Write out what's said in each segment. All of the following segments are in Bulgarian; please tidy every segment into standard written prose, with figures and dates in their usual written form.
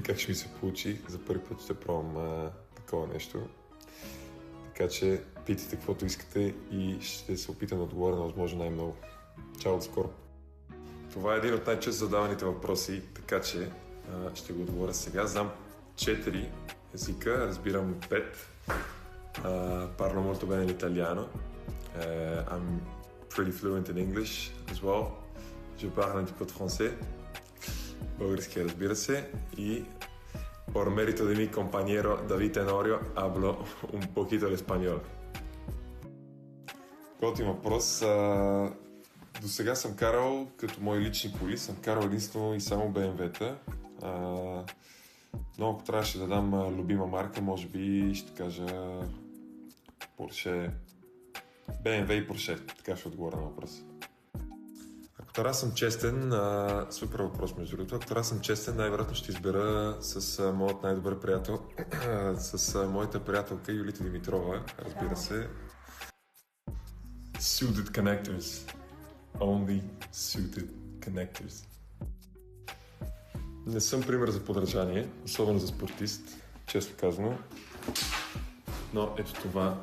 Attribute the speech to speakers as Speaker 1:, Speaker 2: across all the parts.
Speaker 1: как ще ми се получи. За първи път ще пробвам такова нещо. Така че питайте каквото искате и ще се опитам да отговоря на възможно най-много. Чао, до скоро! Това е един от най-често задаваните въпроси, така че ще го отговоря сега. Знам 4 езика, разбирам 5. Parlo molto bene l'italiano. I'm pretty fluent in English as well. Je parle un petit peu de français. Български, разбира се. И por mérito de mi compañero David Tenorio hablo un poquito de español. Който има въпрос, до сега съм карал като мои лични коли, съм карал единствено и само BMW-та. Но ако трябваше да дам любима марка, може би ще кажа Porsche, BMW и Porsche, така ще отговоря на въпроса. Ако трябва съм честен, супер въпрос между другото, ако трябва съм честен, най-вероятно ще избера с моят най-добър приятел, с моята приятелка Юлита Димитрова, разбира се. Suited connectors. Only suited connectors. Не съм пример за подражание, особено за спортист, често казано. Но ето това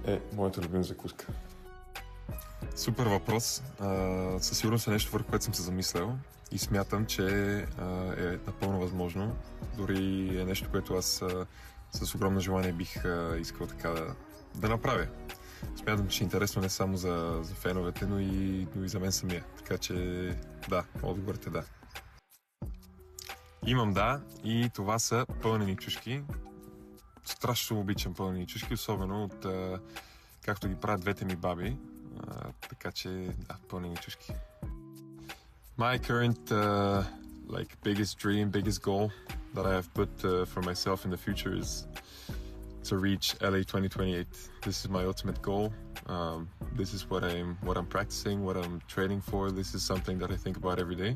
Speaker 1: е моята любима закуска. Супер въпрос. Със сигурност е нещо, върху което съм се замислял и смятам, че е напълно възможно. Дори е нещо, което аз с огромно желание бих искал така да направя. Смятам, че е интересно не само за феновете, но и за мен самия. Така че да, отговорът е да. Имам да и това са пълнени чушки. Страшно обичам пълнени чушки, особено от както ги правят двете ми баби. Така че да, пълнени чушки. My current biggest dream, biggest goal that I have put for myself in the future is to reach LA 2028. This is my ultimate goal. This is what I'm practicing, what I'm training for. This is something that I think about every day.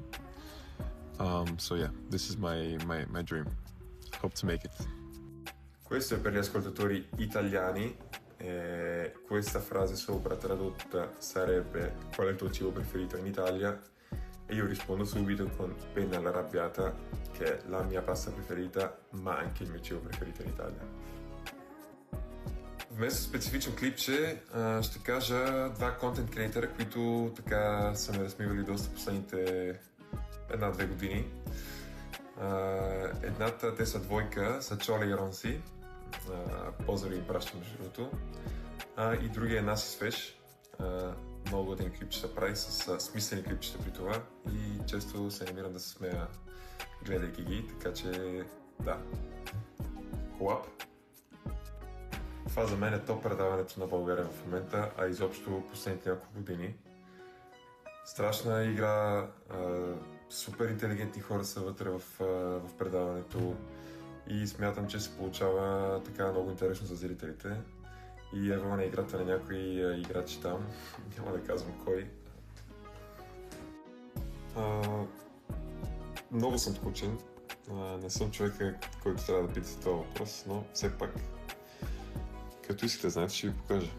Speaker 1: So yeah, this is my dream. Hope to make it. Questo è per gli ascoltatori italiani. Questa frase sopra tradotta sarebbe: qual è il tuo cibo preferito in Italia? E io rispondo subito con penna all'arrabbiata, che è la mia pasta preferita, ma anche il mio cibo preferito in Italia. Вместо специфично клипче ще кажа два контент креатора, които така са ме размивали доста последните 1-2 години. Едната, те са двойка, са Чоли и Ронси. Поздрави им пращам между другото. И другия е Наси Свеж. Много готини клипчета прави с смислени клипчета при това и често се намирам да се смея гледайки ги, така че да. Колап. Това за мен е топ предаването на България в момента, а изобщо последните няколко години. Страшна игра, супер интелигентни хора са вътре в предаването и смятам, че се получава така много интересно за зрителите. И ево на играта на някои играчи там, няма да казвам кой. Много съм скучен, не съм човека, който трябва да питате този въпрос, но все пак, като искате, знаете, ще ви покажа.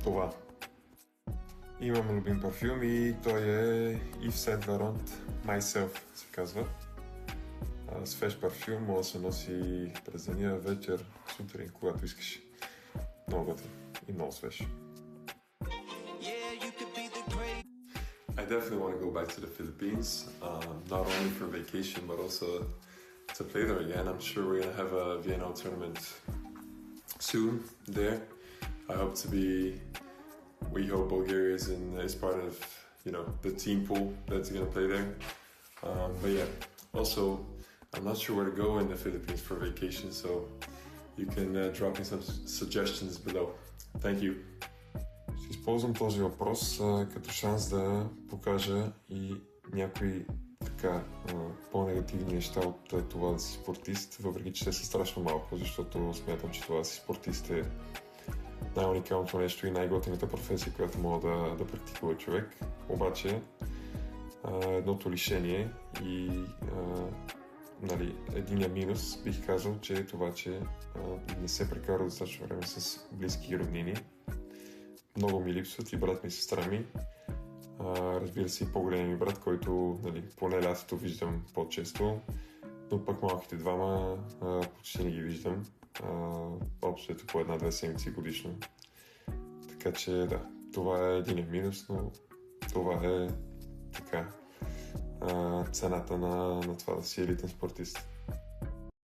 Speaker 1: Това. Имам любим парфюм и той е Yves Saint Laurent Myself, се казва. Свеж парфюм, може да се носи през деня, вечер, сутрин, когато искаш. Много готин и много свеж. I definitely want to go back to the Philippines, not only for vacation, but also to play there again. I'm sure we're going to have a VNL tournament soon there. I hope to be, we hope Bulgaria is part of, the team pool that's going to play there. But yeah, also, I'm not sure where to go in the Philippines for vacation, so you can drop me some suggestions below. Thank you. Ще използвам този въпрос като шанс да покажа и някои така по-негативни неща от това да си спортист, въпреки че те са страшно малко, защото смятам, че това да си спортист е най-уникалното нещо и най-готината професия, която мога да практикува човек. Обаче едното лишение и единия минус бих казал, че е това, че не се прекарва достатъчно време с близки и роднини. Много ми липсват и брат ми и сестра ми. Разбира се и по-големи брат, който нали, поне лятото виждам по-често, но пък малките двама почти не ги виждам. Общото по 1-2 седмици годишно. Така че да, това е един минус, но това е така цената на това да си елитен спортист.